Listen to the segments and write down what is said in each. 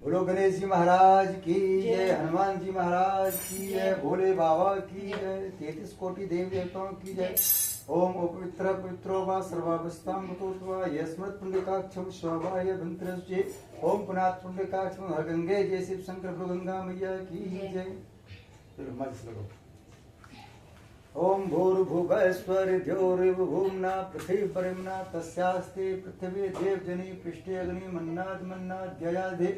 बोलो गणेश जी महाराज की जय, हनुमान जी महाराज की जय, भोले बाबा की जय, 33 कोटि देवी देवताओं की जय। ओम पवित्र पवित्रो वा सर्वावस्थां गतोत्वा यस्मत् पुण्डकाक्षं स्वभाय भंत्रस्ये। ओम पुनात् पुण्डकाक्षं हर गंगे जय शिव शंकर प्रभु गंगा मैया की जय। चलो मत लगो। ओम भूर्भुवस्वर्ध्योर्भुवना पृथिवीपरिम्ना तस्यास्ते पृथिवी देवजनी पृष्ठे अग्नि मन्नाद मन्नाद्ययाधि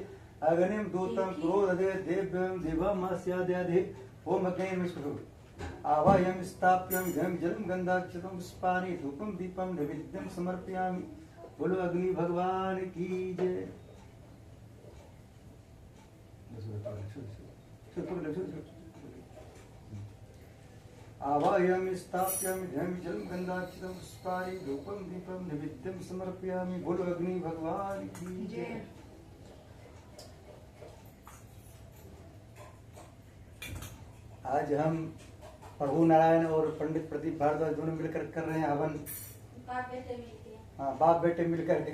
अग्निं दूतं क्रोधदे देव्यं दिवमस्याद्याधि। ओम अग्निं विष्णु आवाहयामि स्थाप्यामि घं जलं गन्धाक्षतं पुष्पाणि धूपं दीपं नैवेद्यं समर्पयामि। बोलो अग्नि भगवान की जय। आवाहयामि स्थाप्यामि घं जलं गन्धाक्षतं पुष्पाणि धूपं दीपं नैवेद्यं समर्पयामि। बोलो अग्नि भगवान की जय। आज हम प्रभु नारायण और पंडित प्रदीप भारद्वाज दोनों मिलकर कर रहे हैं हवन। बाप बेटे मिलकर के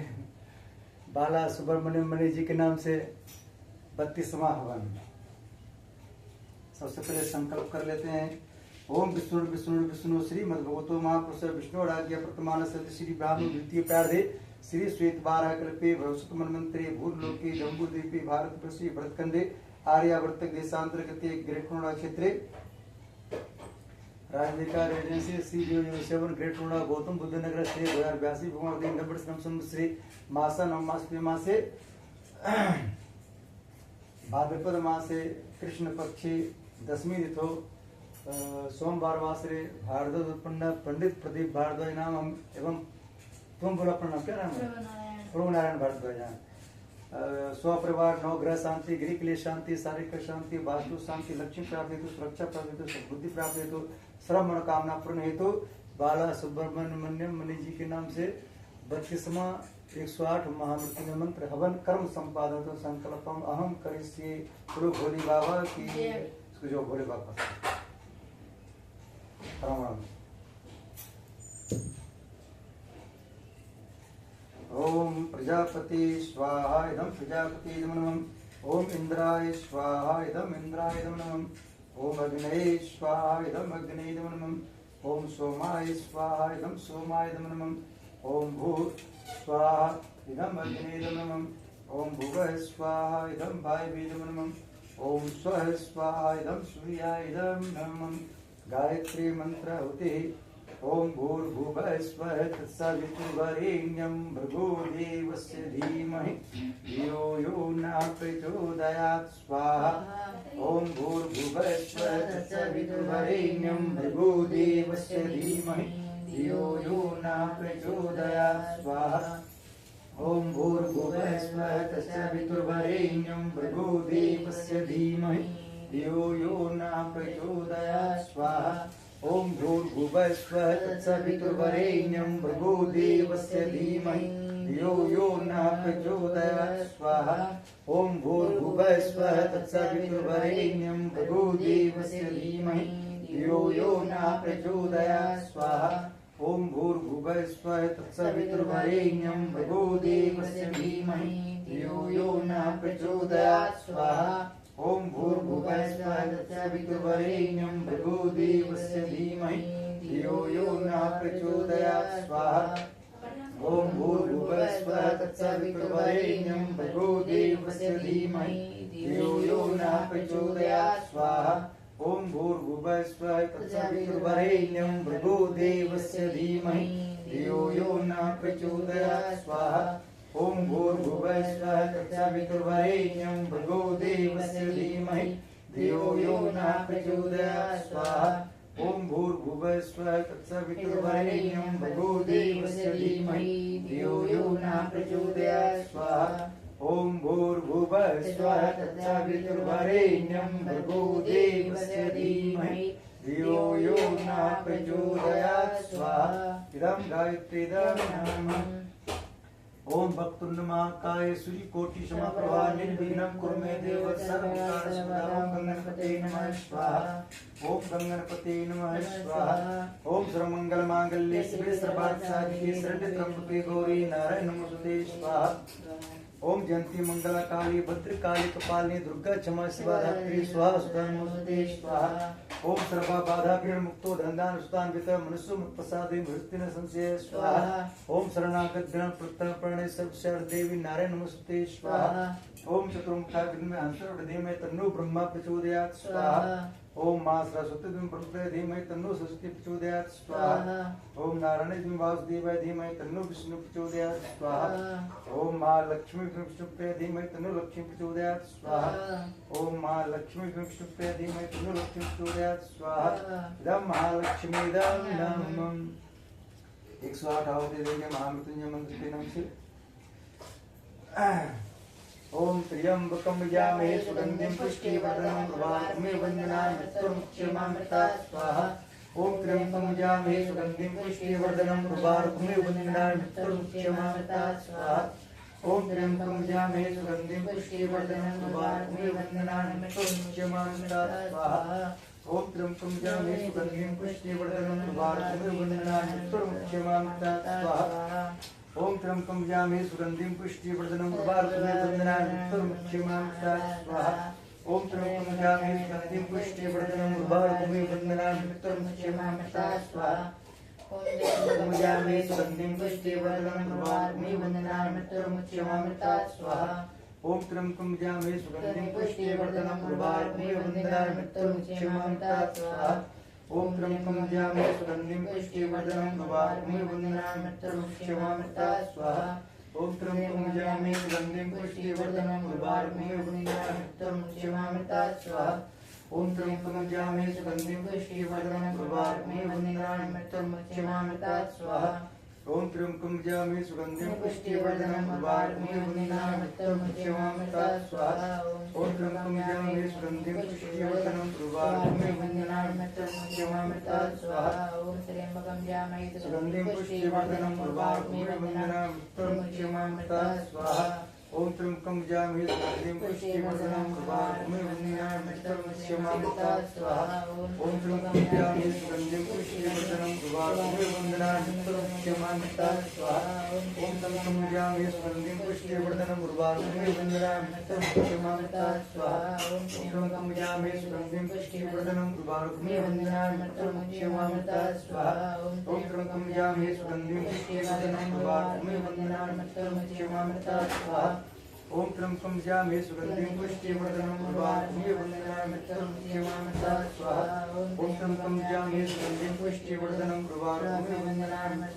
बाला सुब्रमण्यम मणि जी के नाम से 32वां हवन। सबसे पहले संकल्प कर लेते हैं। ओम विष्णु विष्णु विष्णु श्री मद्भगवतो महापुरुष विष्णु आज्ञा प्रतमान सत्य श्री ब्राह्मण द्वितीय प्रार्धे श्री श्वेत बारह कल्पे भविष्यत मनमंत्रे भूर्लोके जम्बूद्वीपे भारत पृष्ठे भरतखंडे आर्यावर्त देशांतर्गत ग्रेट नोएडा क्षेत्रे राजनिका रेजेंसी सी 007 ग्रेट नोएडा गौतम बुद्ध नगर से 2082 भगवान नंबर श्री मासा नवमास मासे भाद्रपद मासे कृष्ण पक्षी दशमी तिथो सोमवार वासरे भारद्वाज उत्पन्न पंडित प्रदीप भारद्वाज नाम एवं तुम बोला अपना नाम क्या नाम है? प्रभु नारायण भारद्वाज। स्वपरिवार नवग्रह शांति गृह के लिए शांति शारीरिक शांति वास्तु शांति लक्ष्मी प्राप्त हेतु सुरक्षा प्राप्त हेतु सद्बुद्धि प्राप्त हेतु सर्व मनोकामना पूर्ण हेतु बाला सुब्रमण्यम मणि जी के नाम से 32वां 108 महामृत्यु मंत्र हवन कर्म संपादन तो संकल्पम अहम करिष्ये। गुरु भोले बाबा की जो भोले बाबा प्रणाम। ओम प्रजापति स्वाहा इदं प्रजापति नमः। ओम इंद्राय स्वाहा इदं इंद्राय नमः। ओम अग्नये स्वाहा इदं अग्नये नमः। ओम सोमाय स्वाहा इदं सोमाय नमः। ओम भूः स्वाहा इदं अग्नये नमः। ओम भुवः स्वाहा इदं वायवे नमः। ओम स्वः स्वाहा इदं सूर्याय नमः। गायत्री मंत्र होते ओम भूर्भुवः स्वः तत्सवितुर्वरेण्यं भर्गो देवस्य धीमहि धियो यो न प्रचोदयात् स्वाहा। ओम भूर्भुवः स्वः तत्सवितुर्वरेण्यं भर्गो देवस्य धीमहि धियो यो न प्रचोदयात् स्वाहा। ओम भूर्भुवः स्वः तत्सवितुर्वरेण्यं भर्गो देवस्य धीमहि धियो यो न प्रचोदयात् स्वाहा। ओम भूर्भुवः स्वः तत्सवितुर्वरेण्यं भर्गो देवस्य धीमहि धियो यो न प्रचोदयात् स्वाहा। ओम भूर्भुवः स्वः तत्सवितुर्वरेण्यं भर्गो देवस्य धीमहि धियो यो न प्रचोदयात् स्वाहा। ओम भूर्भुवः स्वः तत्सवितुर्वरेण्यं भर्गो देवस्य धीमहि धियो यो न प्रचोदयात् स्वाहा। ओम भूर्भुवः स्वः तत्सवितुर्वरेण्यं भर्गो देवस्य धीमहि धियो यो न प्रचोदयात् स्वाहा। ओम भूर्भुवः स्वः तत्सवितुर्वरेण्यं भर्गो देवस्य धीमहि धियो यो न प्रचोदयात् स्वाहा। ओम भूर्भुवः स्वः तत्सवितुर्वरेण्यं भर्गो देवस्य धीमहि धियो यो न प्रचोदयात् स्वाहा। ओम भूर्भुवः स्वः तत्सवितुर्वरेण्यं भर्गो देवस्य धीमहि धियो यो न प्रचोदयात् स्वाहा। ओम भूर्भुवः स्वः तत्सवितुर्वरेण्यं भर्गो देवस्य धीमहि धियो यो न प्रचोदयात् स्वाहा। ओम भूर्भुवः स्वः तत्सवितुर्वरेण्यं भर्गो देवस्य धीमहि धियो यो न प्रचोदयात् स्वाहा। इदं गायत्रीदं नमः। ओम वक्तुंड महाकाय सूर्यकोटि समप्रभा निर्विघ्नं कुरु मे देव सर्वकार्येषु ओम गणपते नमः स्वाहा। ओम गणपते नमः स्वाहा। ओम सर्वमंगल मांगल्ये शिवे सर्वार्थ साधिके शरण्ये त्र्यंबके गौरी नारायणी नमोस्तुते स्वाहा। ओम जयंती मंगला काली भद्रकाली कपालिनी दुर्गा क्षमा शिवा धात्री स्वाहा सुधा नमोस्तुते स्वाहा। ओम सर्वा बाधा पीड़ मुक्तो धनदान सुतान वित मनुष्य मुक्त प्रसादे मृत्यु न संशय स्वाहा। ओम शरणागत गण प्रत्यय प्रणय सर्वशर देवी नारायण नमोस्तुते स्वाहा। ओम चतुर्मुखा विद्मे हंसरूढ़ धीमहि तन्नो ब्रह्मा प्रचोदयात् स्वाहा। ओम मां सरस्वती ब्रह्मणे धीमहि तन्नो सरस्वती प्रचोदयात् स्वाहा। ओम नारायण वासुदेवाय धीमहि तन्नो विष्णु प्रचोदयात् स्वाहा। ओम मां लक्ष्मी विष्णुप्रिय धीमहि तन्नो लक्ष्मी प्रचोदयात् स्वाहा। ओम मां लक्ष्मी विष्णुप्रिय धीमहि तन्नो लक्ष्मी प्रचोदयात् स्वाहा। इदं महालक्ष्मी इदं नमः। 108 आवते देंगे महामृत्युंजय मंत्र के नाम से। ओम त्र्यंबकं यजामहे सुगंधिं पुष्टिवर्धनं उर्वारुकमिव बन्धनान् मृत्युर्मुक्षीयमामृतात् स्वाहा। ओम त्र्यंबकं यजामहे सुगंधिं पुष्टिवर्धनं उर्वारुकमिव बन्धनान् मृत्युर्मुक्षीयमामृतात् स्वाहा। ओम त्र्यंबकं यजामहे सुगंधिं पुष्टिवर्धनं उर्वारुकमिव बन्धनान् मृत्युर्मुक्षीयमामृतात् स्वाहा। ओम त्र्यंबकं यजामहे सुगंधिं पुष्टिवर्धनं उर्वारुकमिव बन्धनान् मृत्युर्मुक्षीयमामृतात् स्वाहा। ओम त्र्यंबकं यजामहे सुगंधिं पुष्टिवर्धनं उर्वारुकमिव बन्धनान् मृत्युर्मुक्षीयमामृतात् स्वाहा। ओम त्र्यंबकं यजामहे सुगंधिं पुष्टिवर्धनं उर्वारुकमिव बन्धनान् मृत्युर्मुक्षीयमामृतात् स्वाहा। ओम त्र्यंबकं यजामहे सुगंधिं पुष्टिवर्धनं उर्वारुकमिव बन्धनान् मृत्युर्मुक्षीयमामृतात् स्वाहा। ओम त्र्यंबकं यजामहे सुगंधिं पुष्टिवर्धनं उर्वारुकमिव बन्धनान् मृत्युर्मुक्षीयमामृतात् स्वाहा। ओम त्र्यंबकं यजामहे सुगंधिं पुष्टिवर्धनं उर्वारुकमिव बन्धनान् मृत्युर्मुक्षीयमामृतात् स्वाहा। ओम त्र्यंबकं यजामहे सुगंधिं पुष्टिवर्धनं उर्वारुकमिव बन्धनान् मृत्युर्मुक्षीयमामृतात् स्वाहा। ओम त्र्यंबकं यजामहे सुगंधिं पुष्टिवर्धनं उर्वारुकमिव बन्धनान् मृत्युर्मुक्षीयमामृतात् स्वाहा। ओम त्र्यंबकं यजामहे सुगंधिं पुष्टिवर्धनं उर्वारुकमिव बन्धनान् मृत्युर्मुक्षीयमामृतात् स्वाहा। ओम त्र्यंबकं यजामहे सुगंधिं पुष्टिवर्धनं उर्वारुकमिव बन्धनान् मृत्युर्मुक्षीयमामृतात् स्वाहा। ओम त्र्यंबकं यजामहे सुगंधिं पुष्टिवर्धनं उर्वारुकमिव बन्धनान् मृत्युर्मुक्षीयमामृतात् स्वाहा। ओम त्र्यंबकं यजामहे सुगंधिं पुष्टिवर्धनं उर्वारुकमिव बन्धनान् मृत्युर्मुक्षीयमामृतात् स्वाहा। ओम त्र्यंबकं यजामहे सुगंधिं पुष्टिवर्धनं उर्वारुकमिव बन्धनान् मृत्युर्मुक्षीयमामृतात् स्वाहा। ओम त्र्यंबकं यजामहे सुगंधिं पुष्टिवर्धनं उर्वारुकमिव बन्धनान् मृत्युर्मुक्षीयमामृतात् स्वाहा। ओम त्र्यंबकं यजामहे सुगंधिं पुष्टिवर्धनं उर्वारुकमिव बन्धनान् मृत्युर्मुक्षीयमामृतात् स्वाहा। ओम त्र्यंबकं यजामहे सुगंधिं पुष्टिवर्धनं उर्वारुकमिव बन्धनान् मृत्युर्मुक्षीयमामृतात् स्वाहा। ओम त्र्यंबकं यजामहे सुगंधिं पुष्टिवर्धनं उर्वारुकमिव बन्धनान् मृत्युर्मुक्षीयमामृतात् स्वाहा। ओम त्र्यंबकं यजामहे सुगंधिं पुष्टिवर्धनं उर्वारुकमिव बन्धनान् मृत्युर्मुक्षीयमामृतात् स्वाहा। ओम त्र्यंबकं यजामहे सुगंधिं पुष्टिवर्धनं उर्वारुकमिव बन्धनान्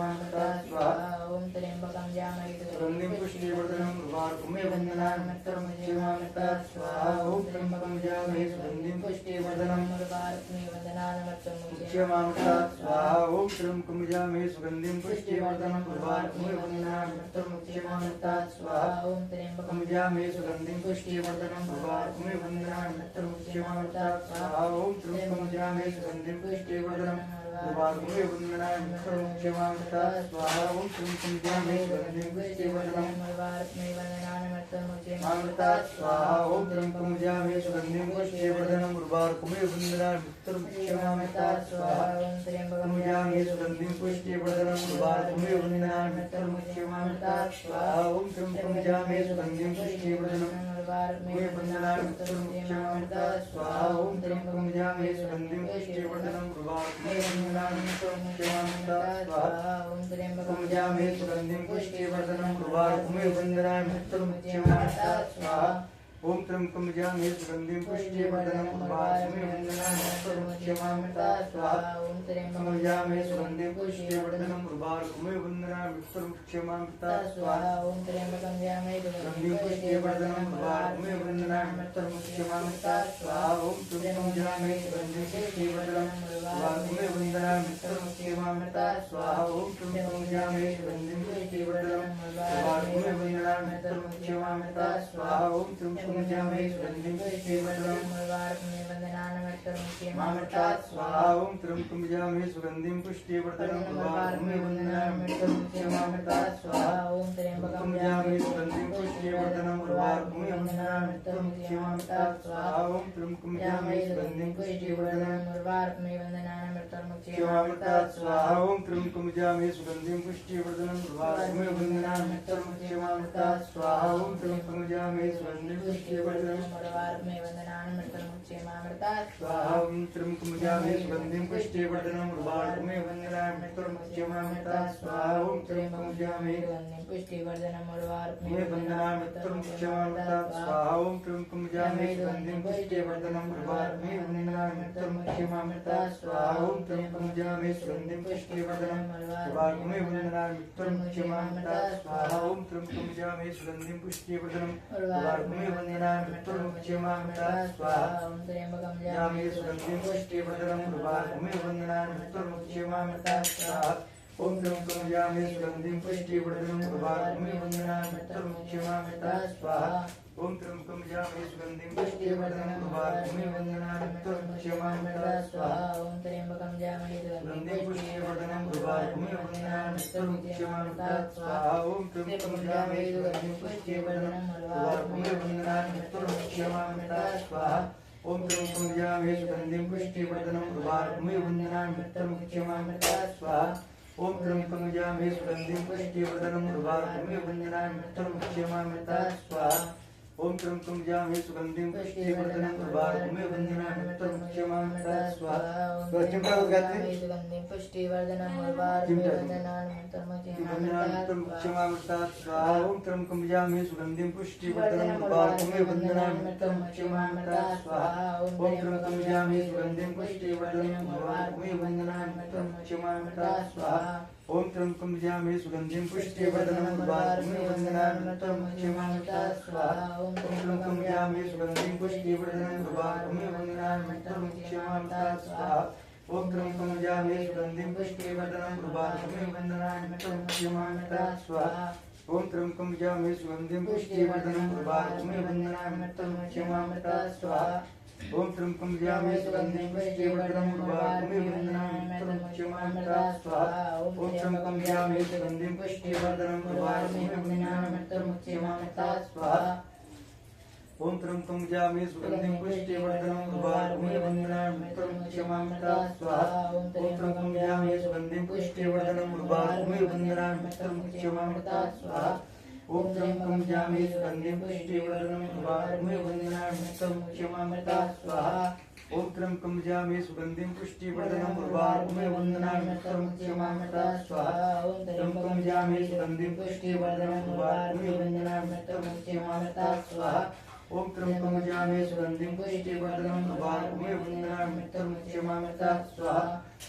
मृत्युर्मुक्षीयमामृतात् स्वाहा। ओम त्र्यंबकं यजामहे सुगंधिं पुष्टिवर्धनं उर्वारुकमिव बन्धनान् मृत्युर्मुक्षीयमामृतात् स्वाहा। ओम त्र्यंबकं यजामहे सुगंधिं पुष्टिवर्धनं उर्वारुकमिव बन्धनान् मृत्युर्मुक्षीयमामृतात् स्वाहा। ओम त्र्यंबकं यजामहे सुगंधिं पुष्टिवर्धनं उर्वारुकमिव बन्धनान् मृत्युर्मुक्षीयमामृतात् स्वाहा। ओम त्र्यंबकं यजामहे सुगंधिं पुष्टिवर्धनं उर्वारुकमिव बन्धनान् मृत्युर्मुक्षीयमामृतात् स्वाहा। ओम त्र्यंबकं यजामहे सुगंधिं पुष्टिवर्धनं उर्वारुकमिव बन्धनान् मृत्युर्मुक्षीयमामृतात् स्वाहा। ओम त्र्यंबकं यजामहे सुगंधिं पुष्टिवर्धनं उर्वारुकमिव बन्धनान् मृत्युर्मुक्षीयमामृतात् स्वाहा। ओम त्र्यंबकं यजामहे सुगंधिं पुष्टिवर्धनं उर्वारुकमिव बन्धनान् मृत्युर्मुक्षीयमामृतात् स्वाहा। ओम त्र्यंबकं यजामहे सुगंधिं पुष्टिवर्धनं उर्वारुकमिव बन्धनान् मृत्युर्मुक्षीयमामृतात् स्वाहा। ओम त्र्यंबकं यजामहे सुगंधिं पुष्टिवर्धनं उर्वारुकमिव बन्धनान् मृत्युर्मुक्षीयमामृतात् स्वाहा। ओम त्र्यंबकं यजामहे सुगंधिं पुष्टिवर्धनं उर्वारुकमिव बन्धनान् मृत्युर्मुक्षीयमामृतात् स्वाहा। ओम त्र्यंबकं यजामहे सुगंधिं पुष्टिवर्धनं उर्वारुकमिव बन्धनान् मृत्युर्मुक्षीयमामृतात् स्वाहा। ओम त्र्यंबकं यजामहे सुगंधिं पुष्टिवर्धनं उर्वारुकमिव बन्धनान् मृत्युर्मुक्षीयमामृतात् स्वाहा। ओम त्र्यंबकं यजामहे सुगंधिं पुष्टिवर्धनं उर्वारुकमिव बन्धनान् मृत्युर्मुक्षीयमामृतात् स्वाहा। ओम त्र्यंबकं यजामहे सुगंधिं पुष्टिवर्धनं उर्वारुकमिव बन्धनान् मृत्युर्मुक्षीयमामृतात् स्वाहा। ओम त्र्यंबकं यजामहे सुगंधिं पुष्टिवर्धनं उर्वारुकमिव बन्धनान् मृत्युर्मुक्षीयमामृतात् स्वाहा। ओम त्र्यंबकं जामहे सुगंधिं पुष्टिवर्धनम् उर्वारुकमेव वन्दनानमृतमुच्यमामृतात् स्वाहा ओम त्र्यंबकं यजामहे सुगंधिं पुष्टिवर्धनम् उर्वारुकमेव वन्दनानमृतमुच्यमामृतात् स्वाहा ओम त्र्यंबकं यजामहे सुगंधिं पुष्टिवर्धनम् उर्वारुकमेव वन्दनानमृतमुच्यमामृतात् स्वाहा ओम त्र्यंबकं यजामहे सुगंधिं पुष्टिवर्धनम् उर्वारुकमेव वन्दनानमृतमुच्यमामृतात् स्वाहा ओम त्र्यंबकं यजामहे सुगंधिं पुष्टिवर्धनम् उर्वारुकमेव वन्दनानमृतमुच्यमामृतात् स्वाहा ओम त्र्यंबकं यजामहे सुगंधिं पुष्टिवर्धनम् उर्वारुकमेव वन्दनानमृतमुच्यमामृतात् स्वाहा ओम त्र्यंबकं यजामहे सुगंधिं पुष्टिवर्धनम् उर्वारुकमेव वन्दनानमृतमुच्यमामृतात् स्वाहा ओम त्र्यंबकं यजामहे पुष्टिवर्धनम् उर्वारुकमेव वन्दनानमृतमुच्यमामृतात् स्वाहा ओम त्र्यंबकं यजामहे सुगंधिं पुष्टिवर्धनम् उर्वारुकमेव वन्दनानमृतमुच्यमामृतात् स्वाहा ओम त्र्यंबकं यजामहे सुगंधिं पुष्टिवर्धनम् उर्वारुकमेव वन्दनानमृतमुच्यमामृतात् स्वाहा ओम त्र्यंबकं यजामहे सुगंधिं पुष्टिवर्धनम् उर्वारुकमेव वन्दनानमृतमुच्यमामृतात् स्वाहा ओम त्र्यंबकं यजामहे सुगंधिं पुष्टिवर्धनम् उर्वारुकमेव वन्दनानमृतमुच्यमामृतात् स्वाहा ओम त्र्यंबकं यजामहे सुगंधिं पुष्टिवर्धनम् उर्वारुकमेव वन्दनानमृतमुच्यमामृतात् स्वाहा ओम त्र्यंबकं यजामहे सुगंधिं पुष्टिवर्धनम् उर्वारुकमेव वन्दनानमृतमुच्यमामृतात् स्वाहा ओम त्र्यंबकं यजामहे सुगंधिं पुष्टिवर्धनम् उर्वारुकमेव वन्दनानमृतमुच्यमामृतात् स्वाहा ओम त्र्यंबकं यजामहे सुगंधिं पुष्टिवर्धनम् उर्वारुकमेव वन्दनानमृतमुच्यमामृतात् स्वाहा ओम त्र्यंबकं यजामहे सुगंधिं पुष्टिवर्धनम् उर्वारुकमेव वन्दनानमृतमुच्यमामृतात् स्वाहा ओम त्र्यंबकं यजामहे सुगंधिं पुष्टिवर्धनम् उर्वारुकमेव वन्दनानमृतमुच्यमामृतात् स्वाहा ओम त्र्यंबकं यजामहे सुगंधिं पुष्टिवर्धनम् उर्वारुकमेव वन्दनानमृतमुच्यमामृतात् स्वाहा तो चिमटा उद्गाते सुगंधिं पुष्टिवर्धनम् उर्वारुकमेव वन्दनानमृतमुच्यमामृतात् स्वाहा ओम त्र्यंबकं यजामहे सुगंधिं पुष्टिवर्धनम् उर्वारुकमेव वन्दनानमृतमुच्यमामृतात् स्वाहा ओम त्र्यंबकं यजामहे सुगंधिं पुष्टिवर्धनम् उर्वारुकमेव वन्दनानमृतमुच्यमामृतात् स्वाहा ओम त्र्यंबकं यजामहे सुगंधिं पुष्टिवर्धनम् उर्वारुकमेव वन्दनानमृतमुच्यमामृतात् स्वाहा ओम त्र्यंबकं यजामहे सुगंधिं पुष्टिवर्धनम् उर्वारुकमेव वन्दनानमृतमुच्यमामृतात् स्वाहा ओम त्र्यंबकं यजामहे सुगंधिं पुष्टिवर्धनम् उर्वारुकमेव वन्दनानमृतमुच्यमामृतात् स्वाहा ओम त्र्यंबकं यजामहे सुगंधिं पुष्टिवर्धनम् उर्वारुकमेव वन्दनानमृतमुच्यमामृतात् स्वाहा ओम त्र्यंबकं यजामहे सुगंधिं पुष्टिवर्धनम् उर्वारुकमेव वन्दनानमृतमुच्यमामृतात् स्वाहा ओम त्र्यंबकं यजामहे सुगंधिं पुष्टिवर्धनम् उर्वारुकमेव वन्दनानमृतमुच्यमामृतात् स्वाहा ओम त्र्यंबकं यजामहे सुगंधिं पुष्टिवर्धनम् उर्वारुकमेव वन्दनानमृतमुच्यमामृतात् स्वाहा ओम त्र्यंबकं यजामहे सुगंधिं पुष्टिवर्धनम् उर्वारुकमेव वन्दनानमृतमुच्यमामृतात् स्वाहा ओम त्र्यंबकं यजामहे सुगंधिं पुष्टिवर्धनम् उर्वारुकमेव वन्दनानमृतमुच्यमामृतात् स्वाहा ओम त्र्यंबकं यजामहे सुगंधिं पुष्टिवर्धनम् उर्वारुकमेव वन्दनानमृतमुच्यमामृतात् स्वाहा ओम त्र्यंबकं यजामहे सुगंधिं पुष्टिवर्धनम् उर्वारुकमेव वन्दनानमृतमुच्यमामृतात् स्वाहा ओम त्र्यंबकं यजामहे सुगंधिं पुष्टिवर्धनम् उर्वारुकमेव वन्दनानमृतमुच्यमामृतात् स्वाहा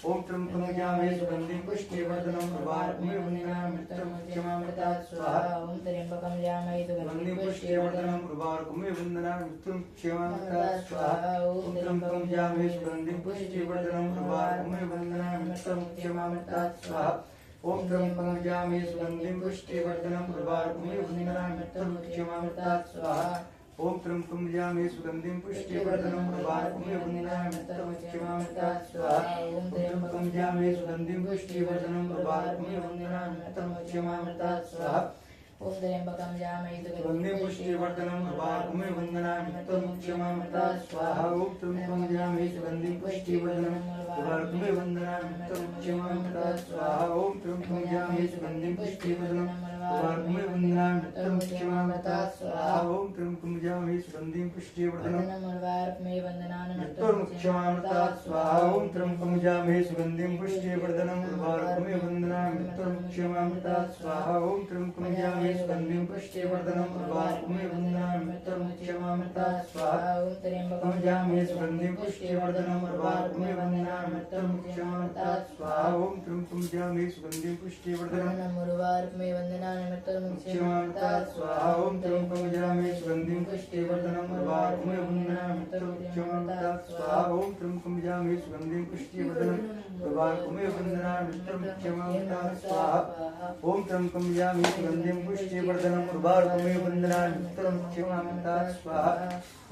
ओम त्र्यंबकं यजामहे सुगंधिं पुष्टिवर्धनम् उर्वारुकमेव वन्दनानमृतमुच्यमामृतात् स्वाहा ओम त्र्यंबकं यजामहे सुगंधिं पुष्टिवर्धनम् उर्वारुकमेव वन्दनानमृतमुच्यमामृतात् स्वाहा ओम त्र्यंबकं यजामहे सुगंधिं पुष्टिवर्धनम् उर्वारुकमेव वन्दनानमृतमुच्यमामृतात् स्वाहा ओम त्र्यंबकं यजामहे सुगंधिं पुष्टिवर्धनम् उर्वारुकमेव वन्दनानमृतमुच्यमामृतात् स्वाहा ओम त्र्यंबकं यजामहे सुगंधिं पुष्टिवर्धनम् उर्वारुकमेव वन्दनानमृतमुच्यमामृतात् स्वाहा ओम त्र्यंबकं यजामहे सुगंधिं पुष्टिवर्धनम् उर्वारुकमेव वन्दनानमृतमुच्यमामृतात् स्वाहा ओम त्र्यंबकं यजामहे सुगंधिं पुष्टिवर्धनम् उर्वारुकमेव वन्दनानमृतमुच्यमामृतात् स्वाहा ओम त्र्यंबकं यजामहे सुगंधिं पुष्टिवर्धनम् उर्वारुकमेव वन्दनानमृतमुच्यमामृतात् स्वाहा ओम त्र्यंबकं यजामहे सुगंधिं पुष्टिवर्धनम् उर्वारुकमेव वन्दनानमृतमुच्यमामृतात् स्वाहा ओम त्र्यंबकं यजामहे सुगंधिं पुष्टिवर्धनम् उर्वारुकमेव वन्दनानमृतमुच्यमामृतात् स्वाहा ओम त्र्यंबकं यजामहे सुगंधिं पुष्टिवर्धनम् उर्वारुकमेव वन्दनानमृतमुच्यमामृतात् स्वाहा ओम त्र्यंबकं यजामहे सुगंधिं पुष्टिवर्धनम् उर्वारुकमेव वन्दनानमृतमुच्यमामृतात् स्वाहा ओम त्र्यंबकं यजामहे सुगंधिं पुष्टिवर्धनम् उर्वारुकमेव वन्दनानमृतमुच्यमामृतात् स्वाहा ओम त्र्यंबकं यजामहे सुगंधिं पुष्टिवर्धनम् उर्वारुकमेव वन्दनानमृतमुच्यमामृतात् स्वाहा ओम त्र्यंबकं यजामहे सुगंधिं पुष्टिवर्धनम् उर्वारुकमेव वन्दनानमृतमुच्यमामृतात् स्वाहा ओम त्र्यंबकं यजामहे सुगंधिं पुष्टिवर्धनम् उर्वारुकमेव वन्दनानमृतमुच्यमामृतात् स्वाहा ओम त्र्यंबकं यजामहे सुगंधिं पुष्टिवर्धनम् उर्वारुकमेव वन्दनामि उत्तरं क्षमामता स्वाहा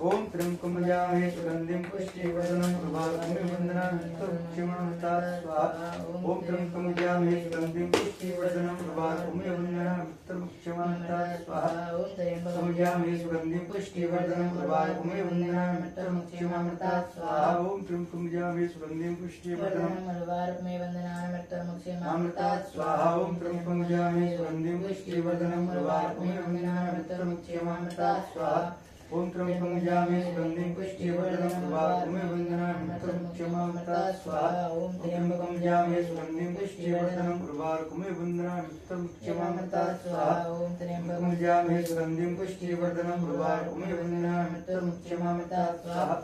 ॐ त्र्यम्बकं यजामहे सुगन्धिं पुष्टिवर्धनम् उर्वारुकमेव वन्दनामि उत्तरं क्षमामता स्वाहा ॐ त्र्यम्बकं यजामहे सुगन्धिं पुष्टिवर्धनम् उर्वारुकमेव वन्दनामि उत्तरं क्षमामता स्वाहा ॐ त्र्यम्बकं यजामहे सुगन्धिं पुष्टिवर्धनम् उर्वारुकमेव वन्दनामि उत्तरं क्षमामता स्वाहा ॐ त्र्यम्बकं यजामहे सुगन्धिं पुष्टिवर्धनम् उर्वारुकमेव वन्दनामि उत्तरं क्षमामता स्वाहा ॐ त्र्यम्बकं यजामहे सुगन्धिं पुष्टिवर्धनम् उर्वारुकमेव वन्दनामि उत्तरं क्षमामता स्वाहा ॐ त्र्यम्बकं यजामहे सुगन्धिं पुष्टिवर्धनम् उर्वारुकमेव वन्दनामि उत्तरं क्षमामता स्वाहा ॐ त्र्यम्बकं यजामहे सुगन्धिं पुष्टिवर्धनम् उर्वारुकमेव वन्दनामि उत्तरं क्षमामता स्वाहा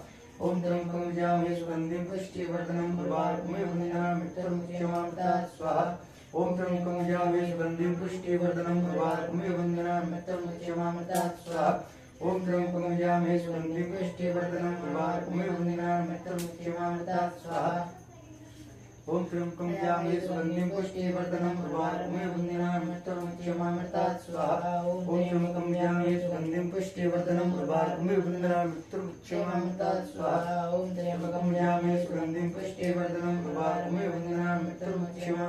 ॐ त्र्यम्बकं यजामहे सुगन्धिं पुष्टिवर्धनम् उर्वारुकमेव वन्दनामि उत्तरं क्षमामता स्वाहा ॐ त्र्यम्बकं यजामहे सुगन्धिं पुष्टिवर्धनम् उर्वारुकमेव वन्दनामि उत्तरं क्षमामता स्वाहा ॐ त्र्यम्बकं यजामहे सुगन्धिं पुष्टिवर्धनम् उर्वारुकमेव वन्दनामि उत्तरं क्षमामता स्वाहा ॐ त्र्यम्बकं यजामहे सुगन्धिं पुष्टिवर्धनम् उर्वारुकमेव वन्दनामि उत्तरं क्षमामता स्वाहा ॐ त्र्यम्बकं यजामहे सुगन्धिं पुष्टिवर्धनम् उर्वारुकमेव वन्दनामि उत्तरं क्षमामता स्वाहा ॐ त्र्यम्बकं यजामहे सुगन्धिं पुष्टिवर्धनम् उर्वारुकमेव वन्दनामि उत्तरं क्षमामता स्वाहा ॐ त्र्यम्बकं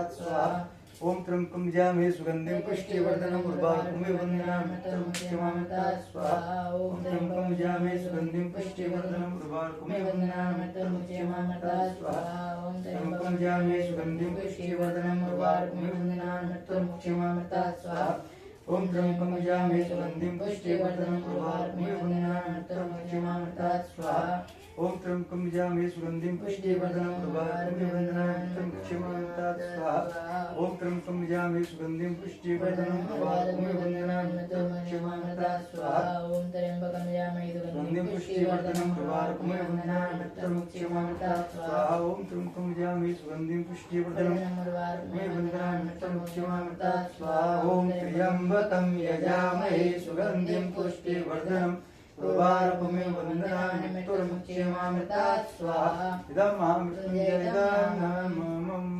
यजामहे सुगन्धिं पुष्टिवर्धनम् उर्वारुकमेव वन्दनामि उत्तरं क्षमामता स्वाहा ॐ त्र्यम्बकं यजामहे सुगन्धिं पुष्टिवर्धनम् उर्वारुकमेव वन्दनामि उत्तरं क्षमामता स्वाहा ॐ त्र्यम्बकं यजामहे सुगन्धिं पुष्टिवर्धनम् उर्वारुकमेव वन्दनामि उत्तरं क्षमामता स्वाहा ॐ त्र्यम्बकं यजामहे सुगन्धिं पुष्टिवर्धनम् उर्वारुकमेव वन्दनामि उत्तरं क्षमामता स्वाहा ॐ त्र्यम्बकं यजामहे सुगन्धिं पुष्टिवर्धनम् उर्वारुकमेव वन्दनामि उत्तरं क्षमामता स्वाहा ॐ त्र्यम्बकं यजामहे सुगन्धिं पुष्टिवर्धनम् उर्वारुकमेव वन्दनामि उत्तरं क्षमामता स्वाहा ॐ त्र्यम्बकं यजामहे सुगन्धिं पुष्टिवर्धनम् उर्वारुकमेव वन्दनामि उत्तरं क्षमामता स्वाहा ॐ त्र्यम्बकं यजामहे सुगन्धिं पुष्टिवर्धनम् उर्वारुकमेव वन्दनामि उत्तरं क्षमामता स्वाहा ॐ त्र्यम्बकं यजामहे सुगन्धिं पुष्टिवर्धनम् उर्वारुकमेव वन्दनामि उत्तरं क्षमामता स्वाहा ॐ त्र्यम्बकं यजामहे सुगन्धिं पुष्टिवर्धनम् उर्वारुकमेव वन्दनामि उत्तरं क्षमामता स्वाहा इदं महामृत्युञ्जयदानमम्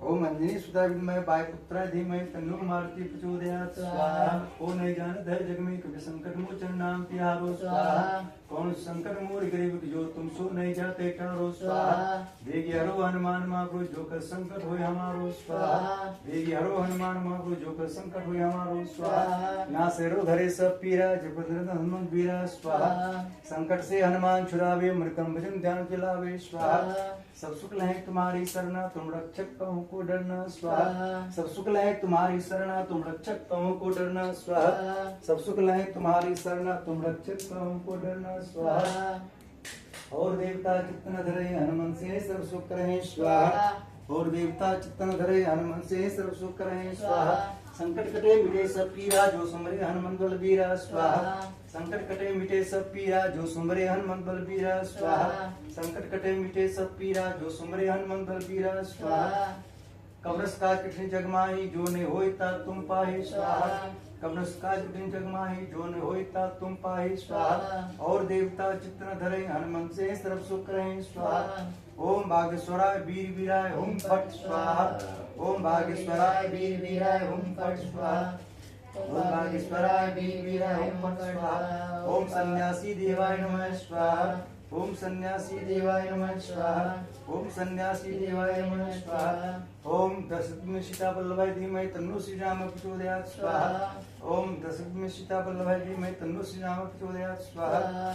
ओम अंजनी सुधा विद्महे वायुपुत्राय धीमहि तन्नो मारुति प्रचोदयात् स्वाहा ओ नहीं जानत है जग में कभी संकट मोचन नाम तिहारो स्वाहा कौन संकट मोर गरीब जो तुम सो नहीं जाते टारो स्वाहा देगी हरो हनुमान मागो जो कर संकट होय हमारो स्वाहा देगी हरो हनुमान मागो जो कर संकट होय हमारो स्वाहा ना से रो घरे सब पीरा जबरदस्त हनुमान वीरा स्वाहा संकट से हनुमान छुड़ावे मृतम भजन ध्यान दिलावे स्वाहा सब सुख है तुम्हारी शरणा तुम रक्षक कहूँ को डरना स्वाहा सब सुख है तुम्हारी शरणा तुम रक्षक कहूँ को डरना स्वाहा सब सुख है तुम्हारी शरणा तुम रक्षक कहूँ को डरना स्वाहा और देवता चित्तन धरे हनुमान से सर्व सुख रहे स्वाहा और देवता चित्तन धरे हनुमान से सर्व सुख रहे स्वाहा संकट कटे मिटे सब पीरा जो सुमरे हनुमान बलबीरा स्वाहा संकट कटे मिटे सब पीरा जो सुमरे हनुमान बलबीरा स्वाहा संकट कटे मिटे सब पीरा जो सुमरे हनुमान बलबीरा स्वाहा कवरस काज कृष्ण जगमाही जो ने होइता तुम पाहि स्वाहा कवरस काज कृष्ण जगमाही जो ने होइता तुम पाहि स्वाहा और देवता चित्तन धरे हनुमान से सर्व सुख रहे स्वाहा ओम भागेश्वराय वीर वीराय हुम फट स्वाहा ओम भागेश्वराय वीर वीराय हुम फट स्वाहा ओम भागेश्वराय वीर वीराय हुम फट स्वाहा ओम सन्यासी देवाय नमः स्वाहा ओम सन्यासी देवाय नमः स्वाहा ओम सन्यासी देवाय नमः स्वाहा ओम दशरथ सीता वल्लभाय धीमहि तन्नो श्री राम प्रचोदयात् स्वाहा ओम दशरथ सीता वल्लभाय धीमहि तन्नो श्री राम प्रचोदयात् स्वाहा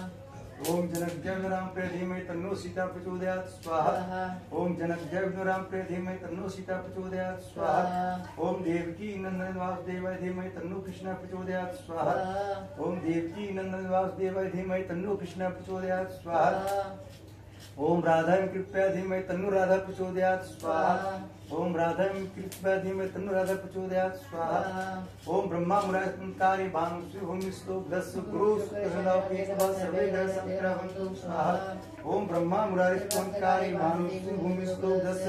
ओम जनक जय राम प्रिय धीमहि तन्नो सीता प्रचोदयात् स्वाहा ओम जनक जय राम प्रिय धीमहि तन्नो सीता प्रचोदयात् स्वाहा ओम देवकी नंदन वासुदेवाय धीमहि तन्नो कृष्ण प्रचोदयात् स्वाहा ओम देवकी नंदन वासुदेवाय धीमहि तन्नो कृष्ण प्रचोदयात् स्वाहा ओम राधाय कृपया धीमहि तन्नो राधा प्रचोदयात् स्वाहा ओम राधाय कृपया धीमहि तन्नो राधा प्रचोदयात् स्वाहा ओम ब्रह्मा मुरारी संकारी भानुश्री भूमिस्तो दस गुरु सुखदावके सर्वे ग्रह संक्रमन्तु स्वाहा ओम ब्रह्मा मुरारी संकारी भानुश्री भूमिस्तो दस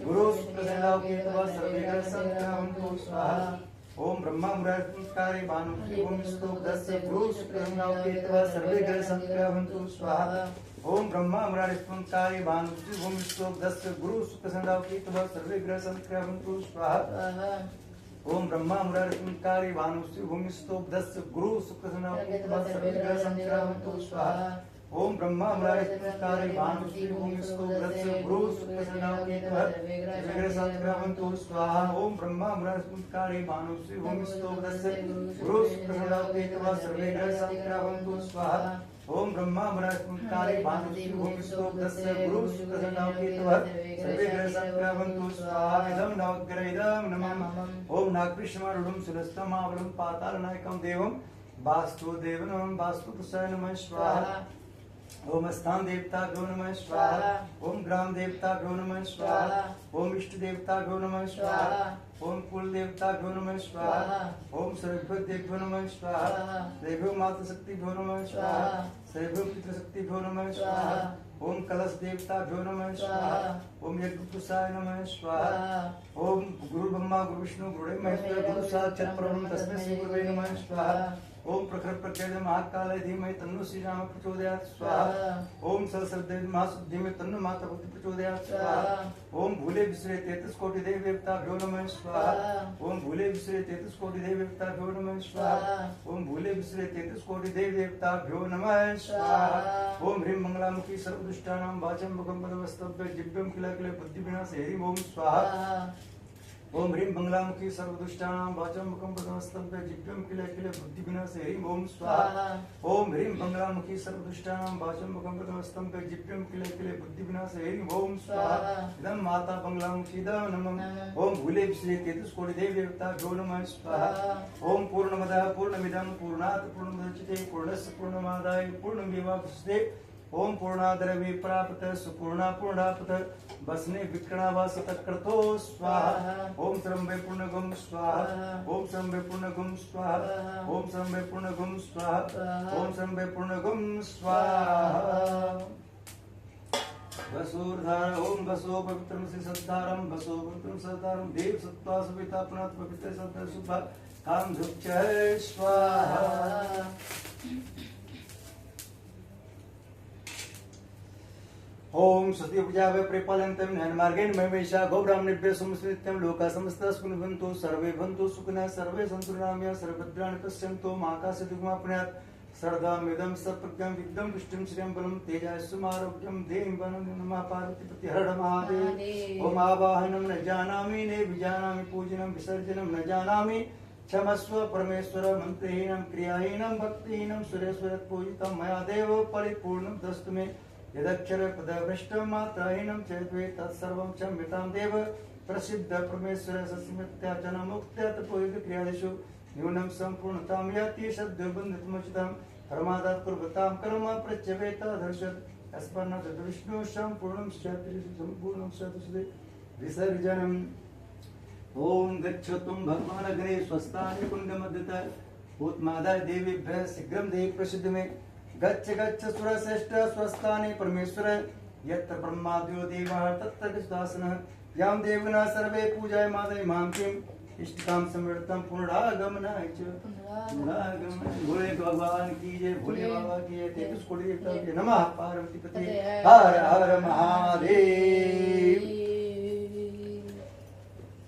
गुरु सुखदावके सर्वे ग्रह संक्रमन्तु स्वाहा ओम ब्रह्मा मुरारी संकारी भानुश्री भूमिस्तो दस गुरु सुखदावके सर्वे ग्रह संक्रमन्तु स्वाहा ओम ब्रह्मा मुरारी संकारी भानुश्री भूमिस्तो दस गुरु सुख संदावके सर्वे ग्रह संक्रमन्तु स्वाहा ओम ब्रह्मा मुरारिकारी भानुश्री भूमिस्थो दस्य गुरु सुकृष्ण सर्वे संक्रामंतो स्वाहा ओम ब्रह्मा मुरारिकारी भानुश्री भूमिस्थो दस्य गुरु सुकृष्ण सर्वे संक्रामंतो स्वाहा ओम ब्रह्मा मुरारिकारी भानुश्री भूमिस्थो दस्य गुरु सुकृष्ण सर्वे संक्रामंतो स्वाहा ओम ब्रह्मा मुरारिकारी भानुश्री भूमिस्थो दस्य गुरु सुकृष्ण सर्वे संक्रामंतो स्वाहा इदं नवग्रह नमः ओम नागकृष्णमारूढं सुरस्तमावलं पातालनायकं देवं वास्तुदेवं वास्तुपुरुषाय नमः स्वाहा ओम स्थान देवता गो नमः स्वाहा ओम ग्राम देवता गो नमः स्वाहा ओम इष्ट देवता गो नमः स्वाहा ओम कुल देवता गो नमः स्वाहा ओम सर्वभूत देवो नमः स्वाहा देवो मातृ शक्ति गो नमः स्वाहा सर्वभू पितृ शक्ति गो नमः स्वाहा ओम कलश देवता गो नमः स्वाहा ओम यज्ञपुरुषाय नमः स्वाहा ओम गुरु ब्रह्मा गुरु विष्णु गुरुदेव महेश्वर गुरु साक्षात् परब्रह्म तस्मै श्री गुरुवे नमः स्वाहा ओम प्रखर प्रत्यय महाकाल धीमहि तन्नो श्री राम प्रचोदयात् स्वाहा ओम सरस्वती महासुद्धि में तन्नो माता बुद्धि प्रचोदयात् स्वाहा ओम भूले विसरे 33 कोटि देव देवता भ्यो नमः स्वाहा ओम भूले विसरे 33 कोटि देव देवता भ्यो नमः स्वाहा ओम भूले विसरे 33 कोटि देव देवता भ्यो नमः स्वाहा ओम ह्रीं मंगलामुखी सर्वदुष्टानां वाचं मुखं पदवस्तभ्य जिह्वं किल किल बुद्धि विनाशे ह्रीं ओम स्वाहा ओम ह्रीं मंगलामुखी सर्वदुष्टानां वाचं मुखं पदवस्तभ्य जिह्वं किल किल बुद्धि विनाशे ह्रीं ओम स्वाहा ओम ह्रीं मंगलामुखी सर्वदुष्टानां वाचं मुखं पदवस्तभ्य जिह्वं किल किल बुद्धि विनाशे ह्रीं ओम स्वाहा इदं माता मंगलामुखी नमः ओम भूले विश्रे 33 कोटि देव देवता भ्यो नमः स्वाहा ओम पूर्णमदः पूर्णमिदं पूर्णात् पूर्णमुदच्यते पूर्णस्य पूर्णमादाय पूर्णमेवावशिष्यते ओम पूर्णाद्रव्ये प्राप्त सुपूर्णा पूर्णापत बसने विक्रणावासत क्रतो स्वाहा ओम श्रम्भे पूर्णगुम स्वाहा ओम श्रम्भे पूर्णगुम स्वाहा ओम श्रम्भे पूर्णगुम स्वाहा ओम श्रम्भे पूर्णगुम स्वाहा वसुर्धार ओम वसो पवित्रं सिद्धारं वसो पवित्रं सदारं देव सत्त्वा सविता पुनात् पवित्र सत्ता सुभा काम धुच्च स्वाहा ओम सती पूजा वे परिपालयन्तं नयनमार्गेण महेशा गौब्राह्मणेभ्यः संस्कृत्यं लोका समस्ता सुखिनो सर्वे भवन्तु सुखिनः सर्वे सन्तु निरामया सर्वभद्राणि पश्यन्तु माकाशदिग्मापनुयात् सर्वदामिदं सप्रज्ञं विद्यं पुष्टिं श्रियं बलं तेजस्सुमारोग्यं देहिं वनं नमः पार्वतीपति हर महादेव ओम आवाहनं न जानामि ने विजानामि पूजनं विसर्जनं न जानामि क्षमस्व परमेश्वर मंत्रहीनं क्रियाहीनं भक्तिहीनं सुरेश्वर पूजितं मया देव परिपूर्णं दस्तु मे यदक्षर पदभ्रष्टं मात्राहीनं चेद्वे तत्सर्वं क्षम्यतां देव प्रसिद्ध परमेश्वर सस्मित्याचन मुक्त्यात् पूजित क्रियादिषु न्यूनं सम्पूर्णतां याति शब्दबन्धितमुचितं परमादात् कुर्वतां कर्म प्रत्यवेत दर्शत् अस्मन्नाथ विष्णु सम्पूर्णं स्यात् सम्पूर्णं स्यात् विसर्जनम् ओम गच्छतुं भगवान् अग्रे स्वस्थानि कुण्डमध्यतः उत्मादाय देवीभ्यः शीघ्रं देहि प्रसिद्ध मे गच्छ गच्छ सुरश्रेष्ठ स्वस्थानि परमेश्वर यत्र ब्रह्माद्यो देवाः तत्र गच्छासनः यां देवना सर्वे पूजायमानाय मां किम् इष्टकाम समृद्धम पुनरागमनाय च पुनरागमनाय भोले भगवान की जय भोले बाबा की जय 33 कोटि देवताओं की नमः पार्वती पति हर हर महादेव।